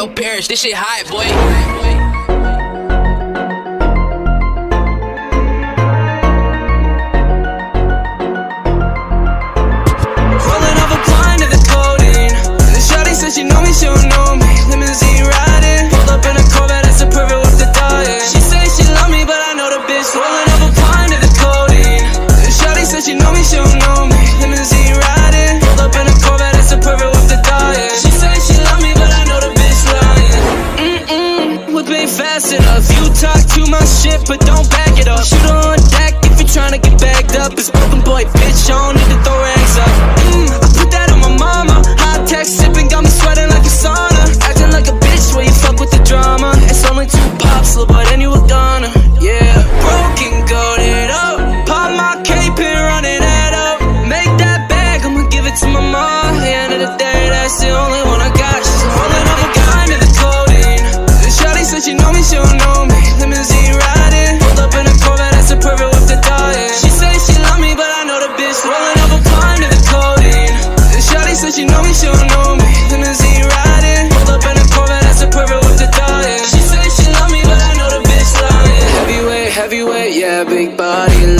Yo, Parrish, this shit hot, boy. She know me, she don't know me. Limousine riding, pulled up in a Corvette, that's a perfect whip to die in. She say she love me, but I know the bitch rolling up a pint of the codeine. Shawty said she know me, she don't know me. Limousine riding, pulled up in a Corvette, that's a perfect whip to die in. She say she love me, but I know the bitch lying. Whip ain't fast enough. You talk too much shit, but don't back it up. Shoot her on deck if you tryna get bagged up. It's broken boy, bitch, I don't need to throw rags up. I put that on my mama. High tech sipping, got me sweating like a sauna. Acting like a bitch where you fuck with the drama. It's only 2 pops, little boy, then you a goner. Yeah, broken, goated up. Pop my cape and run it head up. Make that bag, I'ma give it to my mom. At the end of the day, that's the only one I got. She's rolling up a kind of the codeine. Shawty said she know me, she don't know me. Limousine riding, pulled up in a Corvette, that's a perfect whip to die in. She say she love me, but I know the bitch rolling up a kind of the codeine. Shawty said she know me, she don't know me. Limousine riding, pulled up in a Corvette, that's a perfect whip to die in. She say she love me, but I know the bitch lying. Heavyweight, heavyweight, yeah, big body.